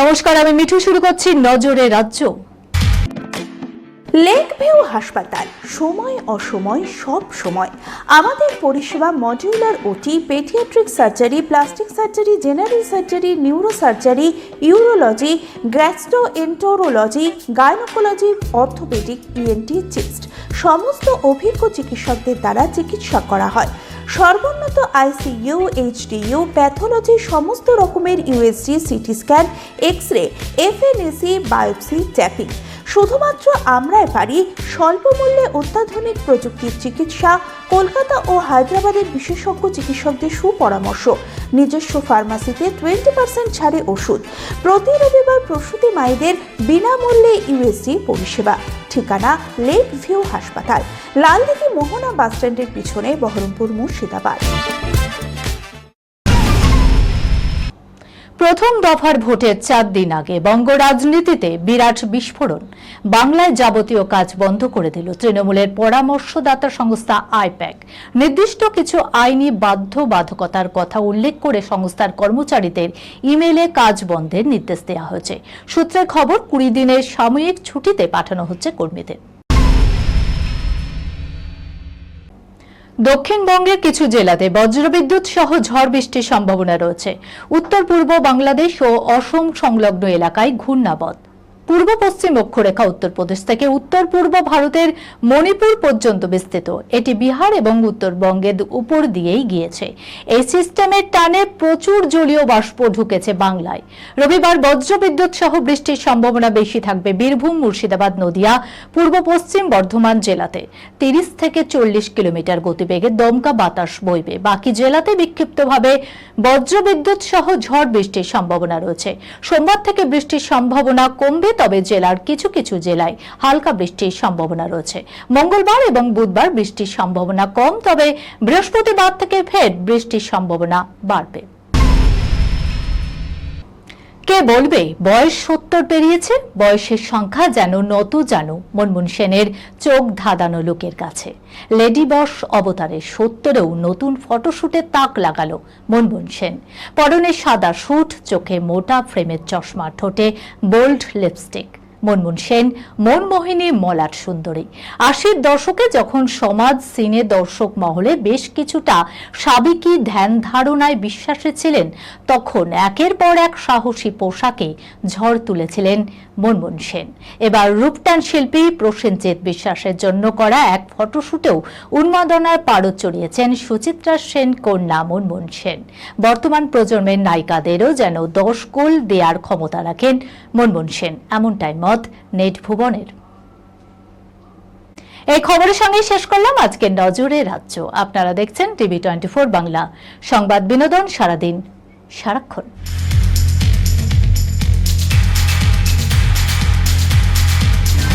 নমস্কার, আমি মিঠু। শুরু করছি নজরে রাজ্য। লেক ভিউ হাসপাতাল, সময় অসময় সব সময় আমাদের পরিষেবা modular OT, paediatric surgery, plastic surgery, general surgery, neuro surgery, urology, gastroenterology, gynaecology, orthopaedic, ENT, chest সমস্ত অভিজ্ঞ চিকিৎসকদের দ্বারা চিকিৎসা করা হয়। সর্বোন্নত আইসিইউ, এইচডিইউ, প্যাথোলজি, সমস্ত রকমের USG, CT scan, X-ray, FNAC, biopsy, tapping. শুধুমাত্র আমরাই পারি স্বল্প মূল্যে অত্যাধুনিক প্রযুক্তির চিকিৎসা। কলকাতা ও হায়দ্রাবাদের বিশেষজ্ঞ চিকিৎসকদের সুপরামর্শ, নিজস্ব ফার্মাসিতে 20% ছাড়ে ওষুধ, প্রতি রবিবার প্রসূতি মায়েদের বিনামূল্যে ইউএসজি পরিষেবা। ঠিকানা লেক ভিউ হাসপাতাল, লালদিঘি মোহনা বাসস্ট্যান্ডের পিছনে, বহরমপুর, মুর্শিদাবাদ। প্রথম দফার ভোটের 4 দিন আগে বঙ্গ রাজনীতিতে বিরাট বিস্ফোরণ। বাংলায় যাবতীয় কাজ বন্ধ করে দিল তৃণমূলের পরামর্শদাতা সংস্থা আইপ্যাক। নির্দিষ্ট কিছু আইনি বাধ্যবাধকতার কথা উল্লেখ করে সংস্থার কর্মচারীদের ইমেইলে কাজ বন্ধের নির্দেশ দেওয়া হয়েছে। সূত্রের খবর, 20 দিনের সাময়িক ছুটিতে পাঠানো হচ্ছে কর্মীদের। দক্ষিণবঙ্গের কিছু জেলাতে বজ্রবিদ্যুৎ সহ ঝড় বৃষ্টির সম্ভাবনা রয়েছে। উত্তর পূর্ব বাংলাদেশ ও অসম সংলগ্ন এলাকায় ঘূর্ণাবর্ত। পূর্ব পশ্চিম অক্ষরেখা উত্তরপ্রদেশ থেকে উত্তর পূর্ব ভারতের মণিপুর পর্যন্ত বিস্তৃত। এটি বিহার এবং উত্তরবঙ্গের উপর দিয়েই গিয়েছে। এই সিস্টেমের টানে প্রচুর জলীয় বাষ্প ঢুকেছে বাংলায়। রবিবার বজ্রবিদ্যুৎ সহ বৃষ্টির সম্ভাবনা বেশি থাকবে বীরভূম, মুর্শিদাবাদ, নদিয়া, পূর্ব পশ্চিম বর্ধমান জেলাতে। 30 থেকে 40 কিলোমিটার গতিবেগে দমকা বাতাস বইবে। বাকি জেলাতে বিক্ষিপ্তভাবে বজ্রবিদ্যুৎ সহ ঝড় বৃষ্টির সম্ভাবনা রয়েছে। সোমবার থেকে বৃষ্টির সম্ভাবনা কমবে, তবে জেলার কিছু কিছু জেলায় হালকা বৃষ্টির সম্ভাবনা রয়েছে। মঙ্গলবার এবং বুধবার বৃষ্টির সম্ভাবনা কম, তবে বৃহস্পতিবার থেকে ফের বৃষ্টির সম্ভাবনা বাড়বে। কে বলবে বয়স 70 পেরিয়েছে? বয়সের সংখ্যা যেন নত জানু মনমোহন সেনের চোখ ধাঁধানো লোকের কাছে। লেডি বস অবতারে 70-এও নতুন ফটোশুটে তাক লাগালো মনমোহন সেন। পরনে সাদা স্যুট, চোখে মোটা ফ্রেমের চশমা, ঠোঁটে বোল্ড লিপস্টিক। মনমোহন সেন মনমোহিনী মলাট সুন্দরী। 80-র দশকে যখন সমাজ সিনে দর্শক মহলে বেশ কিছুটা সাবেকি ধ্যান ধারণায় বিশ্বাসী ছিলেন, তখন একের পর এক সাহসী পোশাকে ঝড় তুলেছিলেন মনমোহন সেন। এবার রূপটান শিল্পী প্রসেনজিৎ বিশ্বাসের জন্য করা এক ফটোশুটেও উন্মাদনার পারদ চড়িয়েছেন সুচিত্রা সেন কন্যা মনমোহন সেন। বর্তমান প্রজন্মের নায়িকাদেরও যেন 10 গোল দেওয়ার ক্ষমতা রাখেন মনমোহন সেন, এমনটাই মত নেট ভুবনের। এই খবরের সঙ্গে শেষ করলাম আজকের নজরে রাজ্য। আপনারা দেখছেন টিভি 24 বাংলা, সংবাদ বিনোদন সারাদিন সারাক্ষণ।